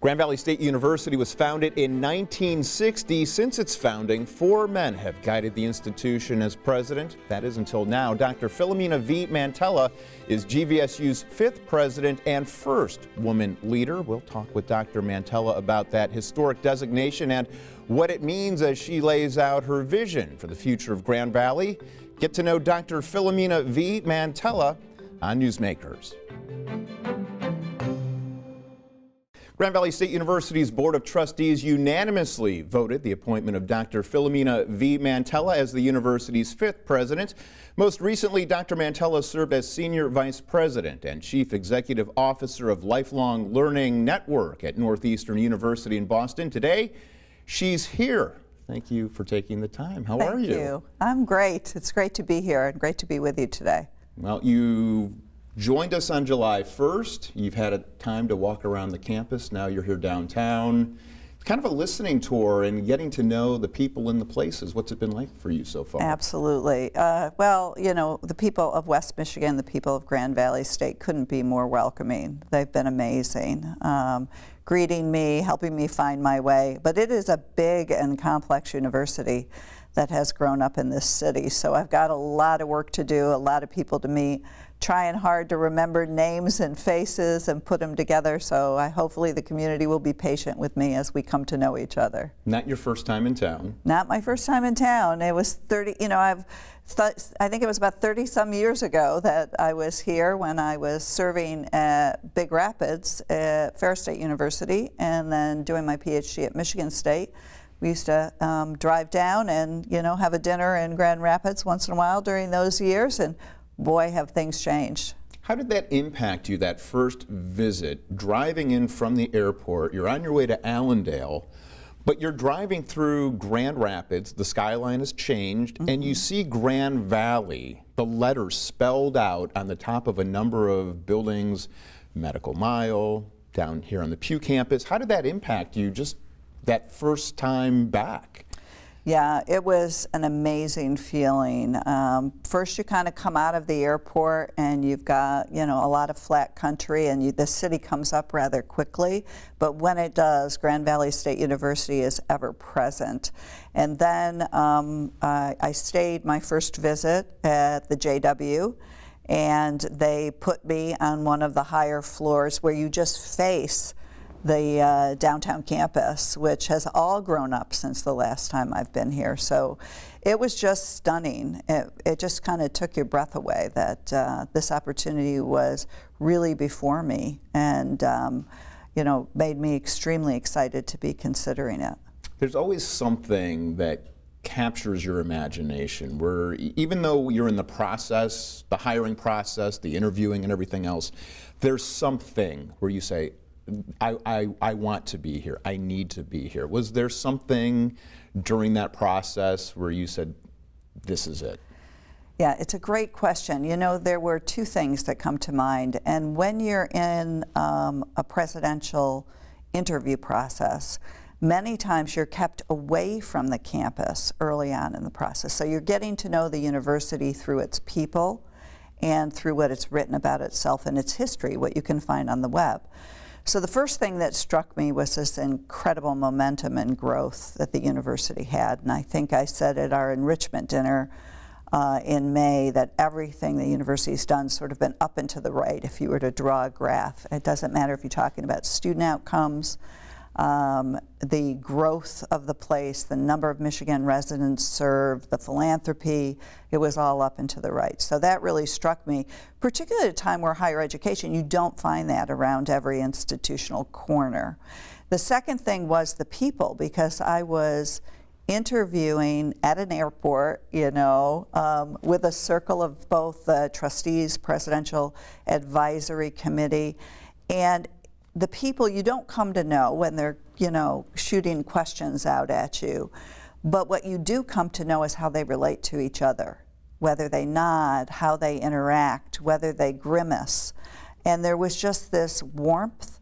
Grand Valley State University was founded in 1960. Since its founding, 4 men have guided the institution as president. That is until now. Dr. Philomena V. Mantella is GVSU's 5th president and first woman leader. We'll talk with Dr. Mantella about that historic designation and what it means as she lays out her vision for the future of Grand Valley. Get to know Dr. Philomena V. Mantella on Newsmakers. Grand Valley State University's Board of Trustees unanimously voted the appointment of Dr. Philomena V. Mantella as the university's 5th president. Most recently, Dr. Mantella served as Senior Vice President and Chief Executive Officer of Lifelong Learning Network at Northeastern University in Boston. Today, she's here. Thank you for taking the time. How are you? Thank you. I'm great. It's great to be here and great to be with you today. Well, you joined us on July 1st. You've had a time to walk around the campus. Now you're here downtown. It's kind of a listening tour and getting to know the people and the places. What's it been like for you so far? Absolutely. Well, you know, the people of West Michigan, the people of Grand Valley State couldn't be more welcoming. They've been amazing. Greeting me, helping me find my way. But it is a big and complex university that has grown up in this city. So I've got a lot of work to do, a lot of people to meet, trying hard to remember names and faces and put them together. So hopefully the community will be patient with me as we come to know each other. Not your first time in town. Not my first time in town. It was 30, you know, I think it was about 30 some years ago that I was here when I was serving at Big Rapids at Ferris State University and then doing my PhD at Michigan State. We used to drive down and, you know, have a dinner in Grand Rapids once in a while during those years, and boy, have things changed. How did that impact you, that first visit, driving in from the airport? You're on your way to Allendale, but you're driving through Grand Rapids, the skyline has changed, and you see Grand Valley, the letters spelled out on the top of a number of buildings, Medical Mile, down here on the Pew campus. How did that impact you just that first time back? Yeah, it was an amazing feeling. First, you kind of come out of the airport and you've got, you know, a lot of flat country and the city comes up rather quickly. But when it does, Grand Valley State University is ever present. And then I stayed my first visit at the JW, and they put me on one of the higher floors where you just face the downtown campus, which has all grown up since the last time I've been here. So it was just stunning. It just kind of took your breath away that this opportunity was really before me and, you know, made me extremely excited to be considering it. There's always something that captures your imagination where even though you're in the process, the hiring process, the interviewing and everything else, there's something where you say, I want to be here. I need to be here. Was there something during that process where you said, this is it? Yeah, it's a great question. You know, there were 2 things that come to mind. And when you're in a presidential interview process, many times you're kept away from the campus early on in the process. So you're getting to know the university through its people and through what it's written about itself and its history, what you can find on the web. So the first thing that struck me was this incredible momentum and growth that the university had. And I think I said at our enrichment dinner in May that everything the university's done sort of been up and to the right if you were to draw a graph. It doesn't matter if you're talking about student outcomes, the growth of the place, the number of Michigan residents served, the philanthropy, it was all up and to the right. So that really struck me, particularly at a time where higher education, you don't find that around every institutional corner. The second thing was the people, because I was interviewing at an airport, you know, with a circle of both the trustees, presidential advisory committee, and the people you don't come to know when they're, you know, shooting questions out at you. But what you do come to know is how they relate to each other, whether they nod, how they interact, whether they grimace. And there was just this warmth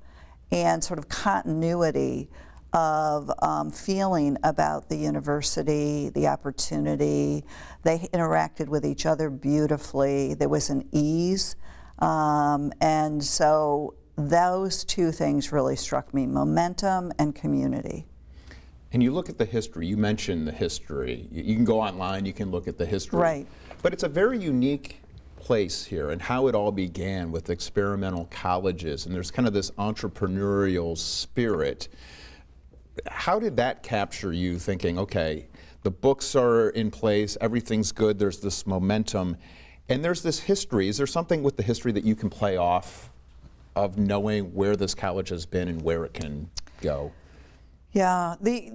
and sort of continuity of feeling about the university, the opportunity. They interacted with each other beautifully. There was an ease. And so those two things really struck me, momentum and community. And you look at the history, you mentioned the history. You can go online, you can look at the history. Right. But it's a very unique place here and how it all began with experimental colleges, and there's kind of this entrepreneurial spirit. How did that capture you thinking, okay, the books are in place, everything's good, there's this momentum, and there's this history. Is there something with the history that you can play off of knowing where this college has been and where it can go? Yeah, the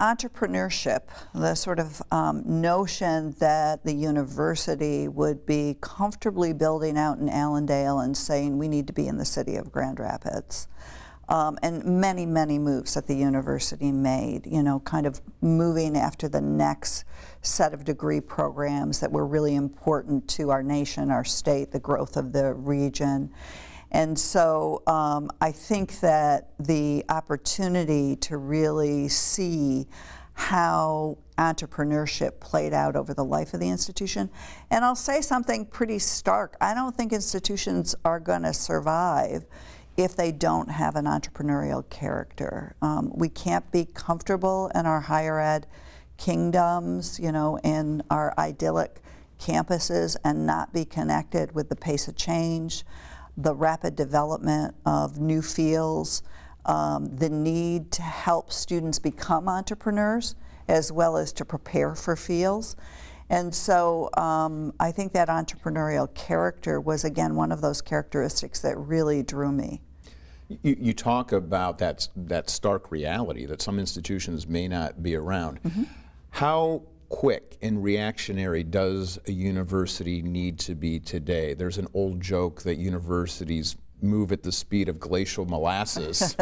entrepreneurship, the sort of notion that the university would be comfortably building out in Allendale and saying we need to be in the city of Grand Rapids. And many, many moves that the university made, kind of moving after the next set of degree programs that were really important to our nation, our state, the growth of the region. And so I think that the opportunity to really see how entrepreneurship played out over the life of the institution, and I'll say something pretty stark, I don't think institutions are going to survive if they don't have an entrepreneurial character. We can't be comfortable in our higher ed kingdoms, in our idyllic campuses, and not be connected with the pace of change, the rapid development of new fields, the need to help students become entrepreneurs, as well as to prepare for fields. And so I think that entrepreneurial character was, again, one of those characteristics that really drew me. You talk about that stark reality that some institutions may not be around. Mm-hmm. How quick and reactionary does a university need to be today? There's an old joke that universities move at the speed of glacial molasses.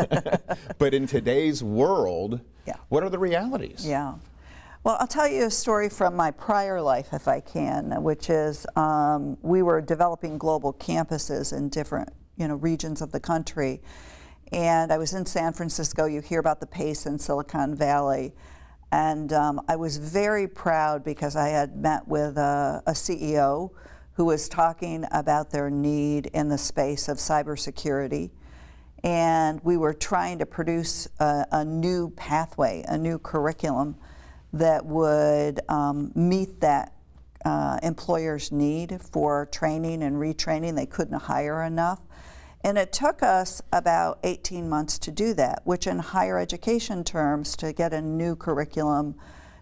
But in today's world, yeah. What are the realities? Yeah. Well, I'll tell you a story from my prior life, if I can, which is we were developing global campuses in different regions of the country. And I was in San Francisco. You hear about the pace in Silicon Valley. And I was very proud because I had met with a CEO who was talking about their need in the space of cybersecurity. And we were trying to produce a new pathway, a new curriculum that would meet that employer's need for training and retraining. They couldn't hire enough. And it took us about 18 months to do that, which in higher education terms, to get a new curriculum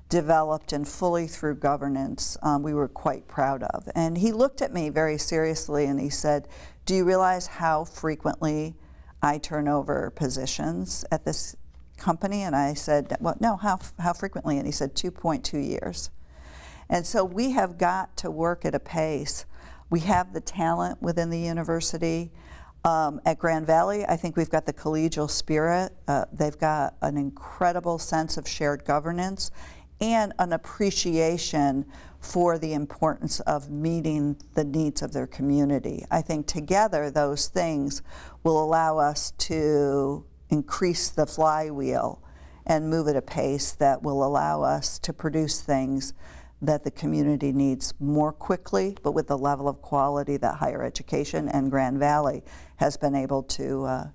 developed and fully through governance, we were quite proud of. And he looked at me very seriously and he said, "Do you realize how frequently I turn over positions at this company?" And I said, "Well, no, how frequently?" And he said, 2.2 years. And so we have got to work at a pace. We have the talent within the university. At Grand Valley, I think we've got the collegial spirit. They've got an incredible sense of shared governance and an appreciation for the importance of meeting the needs of their community. I think together those things will allow us to increase the flywheel and move at a pace that will allow us to produce things that the community needs more quickly, but with the level of quality that higher education and Grand Valley has been able to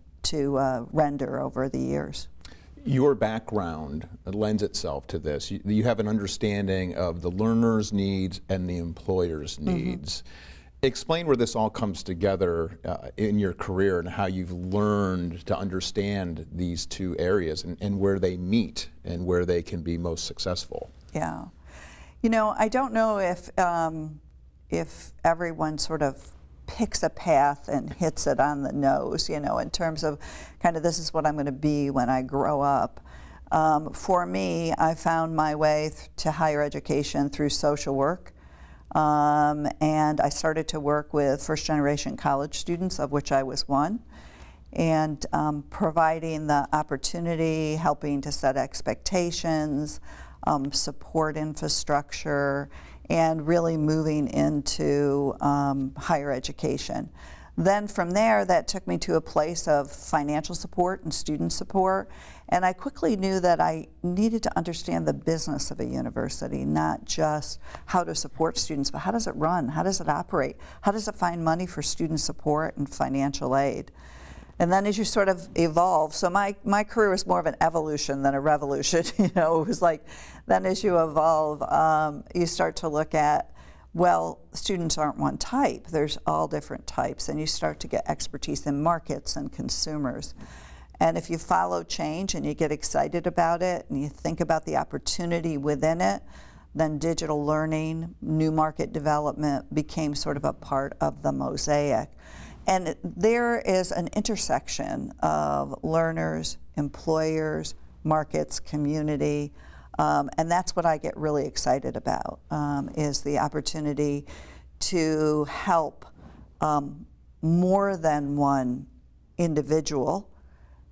render over the years. Your background lends itself to this. You have an understanding of the learner's needs and the employer's needs. Mm-hmm. Explain where this all comes together in your career and how you've learned to understand these two areas and where they meet and where they can be most successful. Yeah. I don't know if everyone sort of picks a path and hits it on the nose, in terms of kind of this is what I'm going to be when I grow up. For me, I found my way to higher education through social work. And I started to work with first-generation college students, of which I was one, and providing the opportunity, helping to set expectations, support infrastructure, and really moving into higher education. Then from there, that took me to a place of financial support and student support, and I quickly knew that I needed to understand the business of a university, not just how to support students, but how does it run, how does it operate, how does it find money for student support and financial aid. And then as you sort of evolve, so my career was more of an evolution than a revolution, you know, it was like, then as you evolve, you start to look at, well, students aren't one type, there's all different types, and you start to get expertise in markets and consumers. And if you follow change and you get excited about it and you think about the opportunity within it, then digital learning, new market development became sort of a part of the mosaic. And there is an intersection of learners, employers, markets, community, and that's what I get really excited about, is the opportunity to help more than one individual,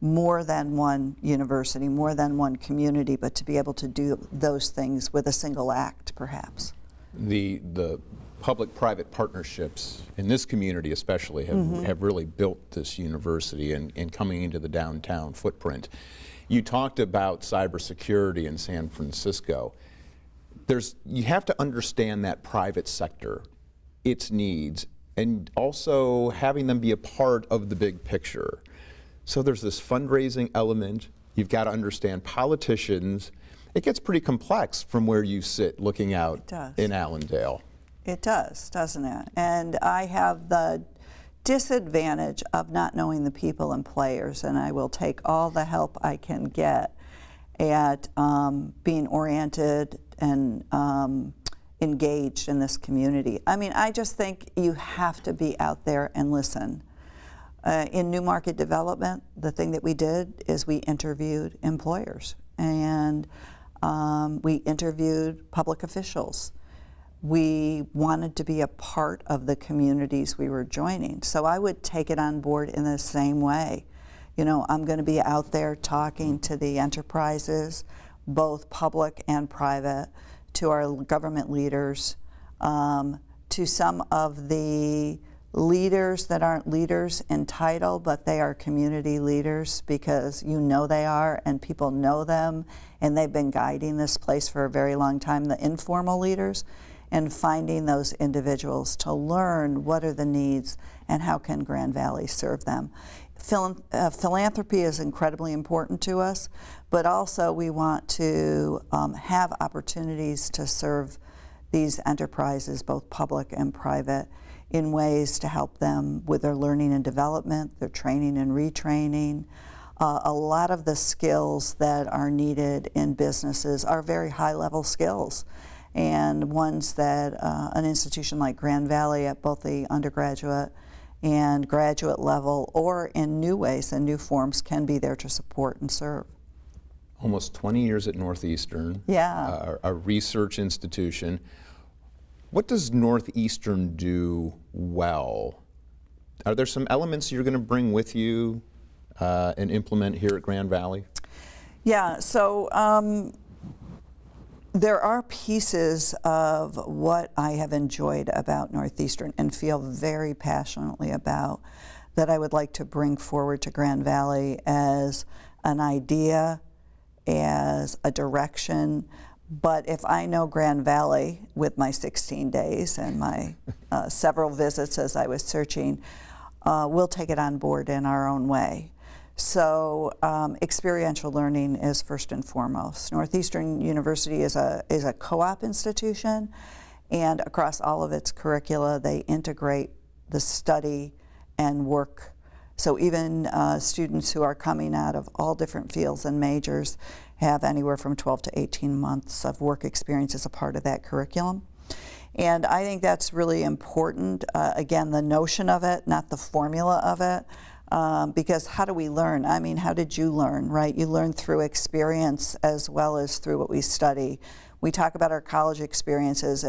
more than one university, more than one community, but to be able to do those things with a single act, perhaps. The public-private partnerships in this community especially have really built this university and coming into the downtown footprint. You talked about cybersecurity in San Francisco. You have to understand that private sector, its needs, and also having them be a part of the big picture. So there's this fundraising element. You've got to understand politicians. It gets pretty complex from where you sit looking out in Allendale. It does, doesn't it? And I have the disadvantage of not knowing the people and players, and I will take all the help I can get at being oriented and engaged in this community. I mean, I just think you have to be out there and listen. In new market development, the thing that we did is we interviewed employers, and we interviewed public officials. We wanted to be a part of the communities we were joining. So I would take it on board in the same way. You know, I'm going to be out there talking to the enterprises, both public and private, to our government leaders, to some of the leaders that aren't leaders in title, but they are community leaders because you know they are and people know them and they've been guiding this place for a very long time, the informal leaders, and finding those individuals to learn what are the needs and how can Grand Valley serve them. Philanthropy is incredibly important to us, but also we want to have opportunities to serve these enterprises, both public and private, in ways to help them with their learning and development, their training and retraining. A lot of the skills that are needed in businesses are very high-level skills, and ones that an institution like Grand Valley at both the undergraduate and graduate level, or in new ways and new forms, can be there to support and serve. Almost 20 years at Northeastern, a research institution. What does Northeastern do well? Are there some elements you're going to bring with you and implement here at Grand Valley? Yeah, so there are pieces of what I have enjoyed about Northeastern and feel very passionately about that I would like to bring forward to Grand Valley as an idea, as a direction. But if I know Grand Valley with my 16 days and my several visits as I was searching, we'll take it on board in our own way. So experiential learning is first and foremost. Northeastern University is a co-op institution, and across all of its curricula, they integrate the study and work. So even students who are coming out of all different fields and majors have anywhere from 12 to 18 months of work experience as a part of that curriculum. And I think that's really important. Again, the notion of it, not the formula of it. Because how do we learn? I mean, how did you learn, right? You learn through experience as well as through what we study. We talk about our college experiences,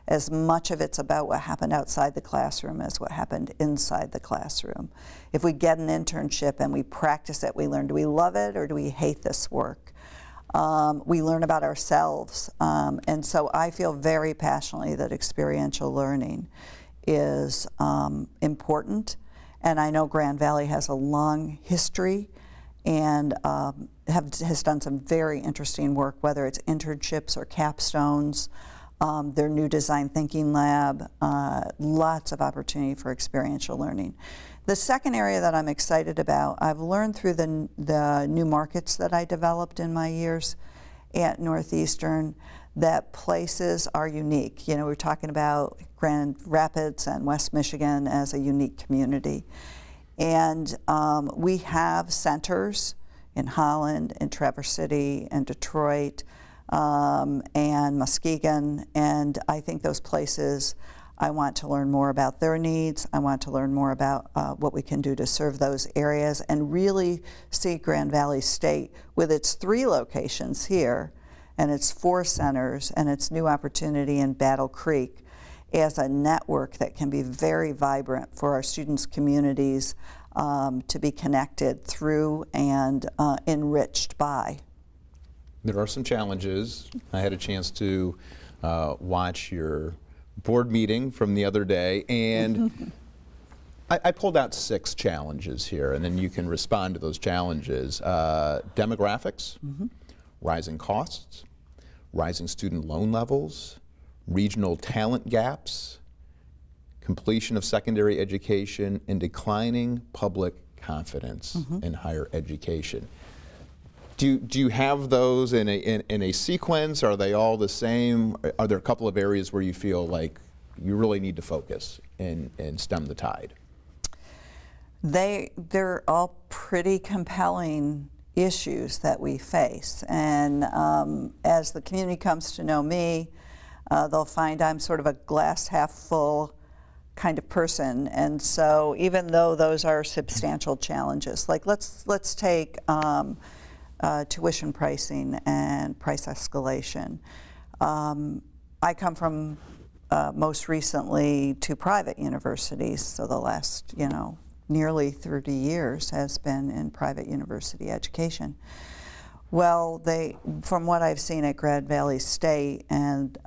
as much of it's about what happened outside the classroom as what happened inside the classroom. If we get an internship and we practice it, we learn, do we love it or do we hate this work? We learn about ourselves. And so I feel very passionately that experiential learning is important. And I know Grand Valley has a long history and has done some very interesting work, whether it's internships or capstones. their new design thinking lab, lots of opportunity for experiential learning. The second area that I'm excited about, I've learned through the new markets that I developed in my years at Northeastern that places are unique. You know, we're talking about Grand Rapids and West Michigan as a unique community. And we have centers in Holland, in Traverse City, and Detroit, and Muskegon, and I think those places, I want to learn more about their needs. I want to learn more about what we can do to serve those areas and really see Grand Valley State with its 3 locations here and its 4 centers and its new opportunity in Battle Creek as a network that can be very vibrant for our students' communities to be connected through and enriched by. There are some challenges. I had a chance to watch your board meeting from the other day, and I pulled out 6 challenges here, and then you can respond to those challenges. Demographics, rising costs, rising student loan levels, regional talent gaps, completion of secondary education, and declining public confidence in higher education. Do you have those in a sequence? Are they all the same? Are there a couple of areas where you feel like you really need to focus and stem the tide? They're all pretty compelling issues that we face. And as the community comes to know me, they'll find I'm sort of a glass half full kind of person. And so even though those are substantial challenges, like let's take tuition pricing and price escalation. I come from most recently 2 private universities, so the last, nearly 30 years has been in private university education. Well, from what I've seen at Grand Valley State and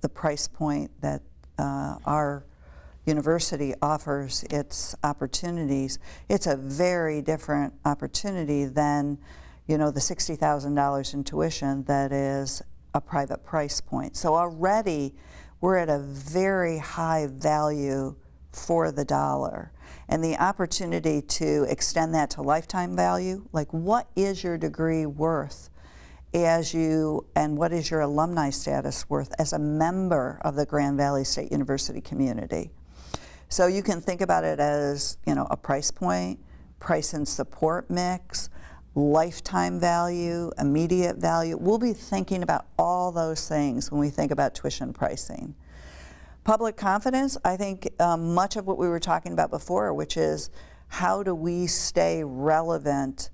the price point that our university offers its opportunities, it's a very different opportunity than the $60,000 in tuition that is a private price point. So already we're at a very high value for the dollar. And the opportunity to extend that to lifetime value, like what is your degree worth and what is your alumni status worth as a member of the Grand Valley State University community? So you can think about it as, a price point, price and support mix, lifetime value, immediate value. We'll be thinking about all those things when we think about tuition pricing. Public confidence, I think much of what we were talking about before, which is how do we stay relevant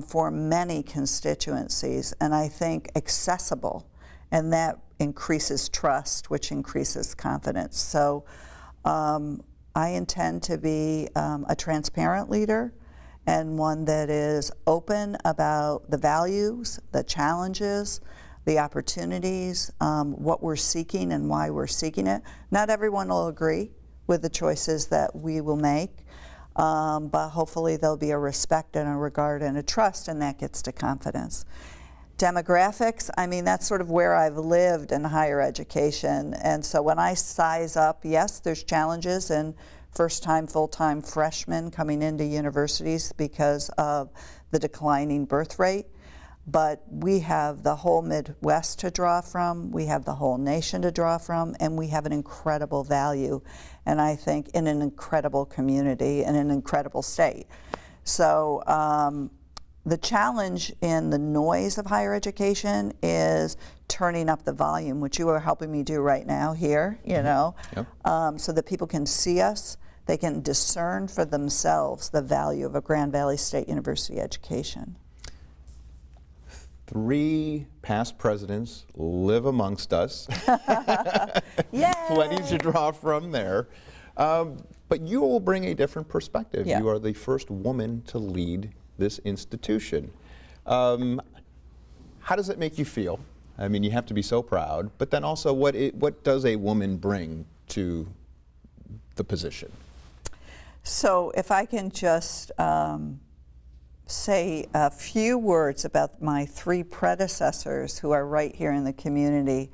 for many constituencies, and I think accessible, and that increases trust, which increases confidence. So I intend to be a transparent leader and one that is open about the values, the challenges, the opportunities, what we're seeking and why we're seeking it. Not everyone will agree with the choices that we will make, but hopefully there'll be a respect and a regard and a trust, and that gets to confidence. Demographics, that's sort of where I've lived in higher education, and so when I size up, yes, there's challenges in first-time, full-time freshmen coming into universities because of the declining birth rate. But we have the whole Midwest to draw from, we have the whole nation to draw from, and we have an incredible value, and I think in an incredible community and an incredible state. So the challenge in the noise of higher education is turning up the volume, which you are helping me do right now here, so that people can see us, they can discern for themselves the value of a Grand Valley State University education. 3 past presidents live amongst us. Yay! Plenty to draw from there. But you will bring a different perspective. Yeah. You are the first woman to lead this institution. How does it make you feel? You have to be so proud, but then also what does a woman bring to the position? So if I can just say a few words about my 3 predecessors who are right here in the community.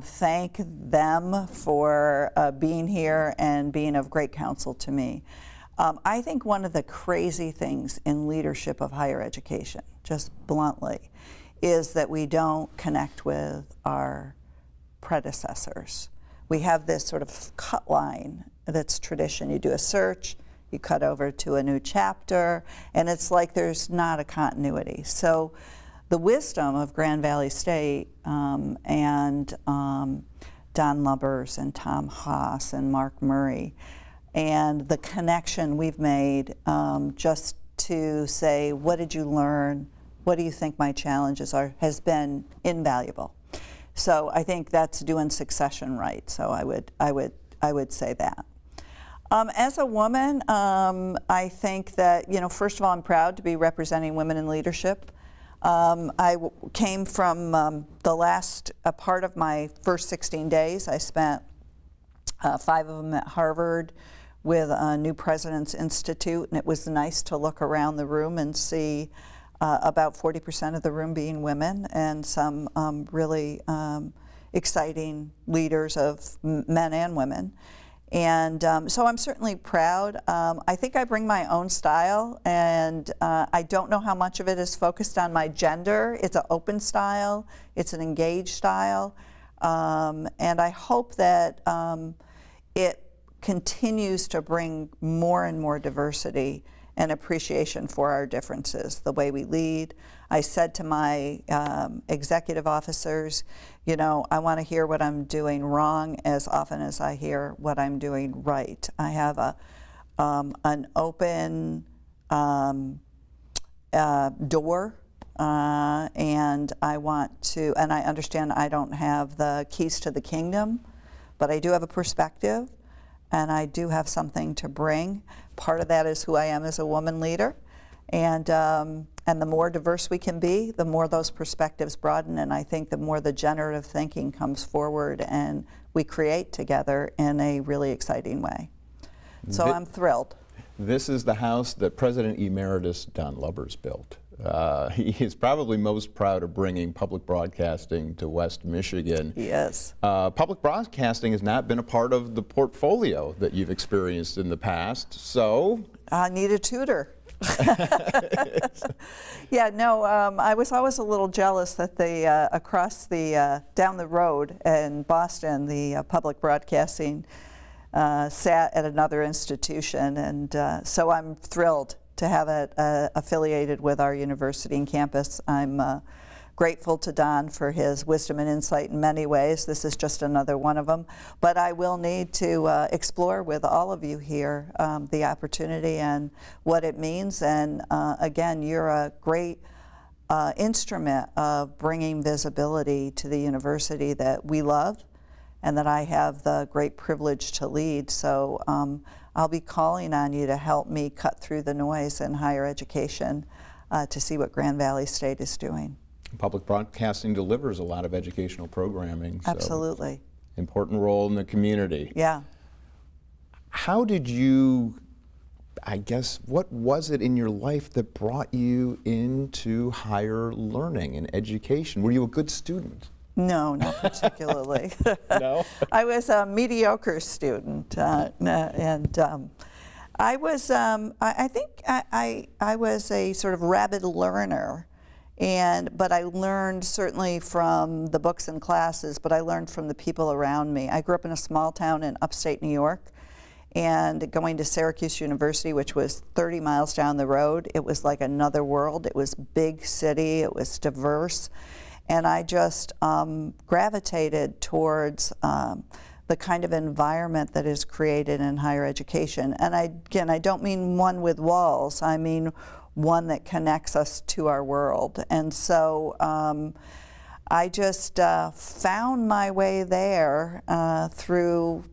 thank them for being here and being of great counsel to me. I think one of the crazy things in leadership of higher education, just bluntly, is that we don't connect with our predecessors. We have this sort of cut line that's tradition. You do a search, you cut over to a new chapter, and it's like there's not a continuity. So the wisdom of Grand Valley State and Don Lubbers and Tom Haas and Mark Murray, and the connection we've made just to say, what did you learn? What do you think my challenges are? Has been invaluable. So I think that's doing succession right. So I would say that. As a woman, I think that, first of all, I'm proud to be representing women in leadership. I came from the last part of my first 16 days. I spent 5 of them at Harvard with a New President's Institute, and it was nice to look around the room and see about 40% of the room being women, and some really exciting leaders of men and women. And so I'm certainly proud. I think I bring my own style, and I don't know how much of it is focused on my gender. It's an open style, it's an engaged style, and I hope that it continues to bring more and more diversity and appreciation for our differences, the way we lead. I said to my executive officers, I want to hear what I'm doing wrong as often as I hear what I'm doing right. I have an open door, and I want to, and I understand I don't have the keys to the kingdom, but I do have a perspective, and I do have something to bring. Part of that is who I am as a woman leader, and the more diverse we can be, the more those perspectives broaden, and I think the more the generative thinking comes forward and we create together in a really exciting way. So I'm thrilled. This is the house that President Emeritus Don Lubbers built. He is probably most proud of bringing public broadcasting to West Michigan. Yes. Public broadcasting has not been a part of the portfolio that you've experienced in the past, so... I need a tutor. Yeah, no, I was always a little jealous that across the, down the road in Boston, the public broadcasting sat at another institution, and so I'm thrilled to have it affiliated with our university and campus. I'm grateful to Don for his wisdom and insight in many ways. This is just another one of them. But I will need to explore with all of you here the opportunity and what it means. And again, you're a great instrument of bringing visibility to the university that we love and that I have the great privilege to lead. So I'll be calling on you to help me cut through the noise in higher education to see what Grand Valley State is doing. Public broadcasting delivers a lot of educational programming. So absolutely. Important role in the community. Yeah. How did you, I guess, what was it in your life that brought you into higher learning and education? Were you a good student? No, not particularly. No? I was a mediocre student, and I was, I think I was a sort of rabid learner, but I learned certainly from the books and classes, but I learned from the people around me. I grew up in a small town in upstate New York, and going to Syracuse University, which was 30 miles down the road, it was like another world. It was big city, it was diverse. And I just gravitated towards the kind of environment that is created in higher education. And again, I don't mean one with walls, I mean one that connects us to our world. And so I just found my way there through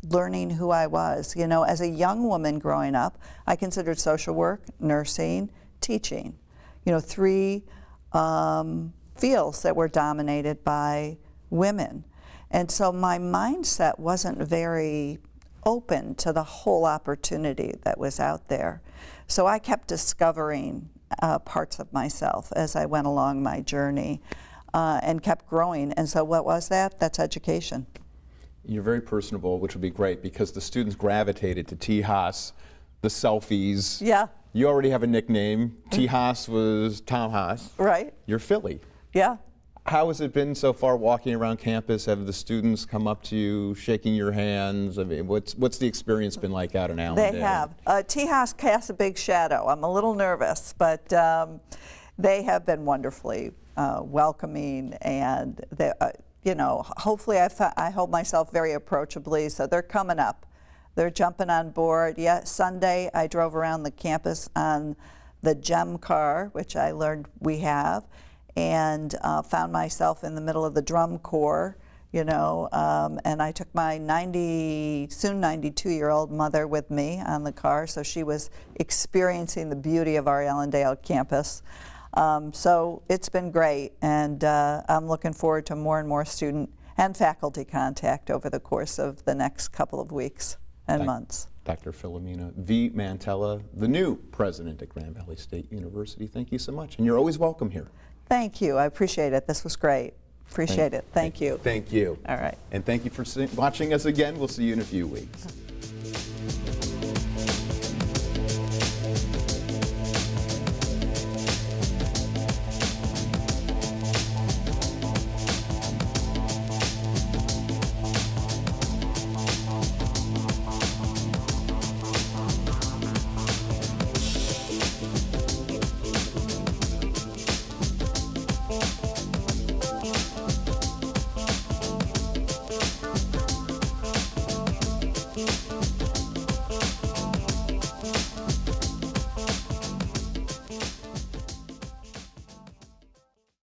learning who I was. As a young woman growing up, I considered social work, nursing, teaching. 3 fields that were dominated by women. And so my mindset wasn't very open to the whole opportunity that was out there. So I kept discovering parts of myself as I went along my journey. and kept growing. And so what was that? That's education. You're very personable, which would be great because the students gravitated to T. Haas, the selfies. Yeah. You already have a nickname. T. Haas was Tom Haas. Right. You're Philly. Yeah. How has it been so far walking around campus? Have the students come up to you, shaking your hands? I mean, what's the experience been like out in Allendale? They have. T. Haas casts a big shadow. I'm a little nervous, but they have been wonderfully welcoming, and they, you know, hopefully I hold myself very approachably, so they're coming up. They're jumping on board. Yeah, Sunday I drove around the campus on the GEM car, which I learned we have, and found myself in the middle of the drum corps, you know, and I took my soon 92-year-old mother with me on the car, so she was experiencing the beauty of our Allendale campus. So it's been great, and I'm looking forward to more and more student and faculty contact over the course of the next couple of weeks and months. Dr. Philomena V. Mantella, the new president at Grand Valley State University. Thank you so much, and you're always welcome here. Thank you. I appreciate it. This was great. Appreciate it. Thank you. Thank you. All right. And thank you for watching us again. We'll see you in a few weeks.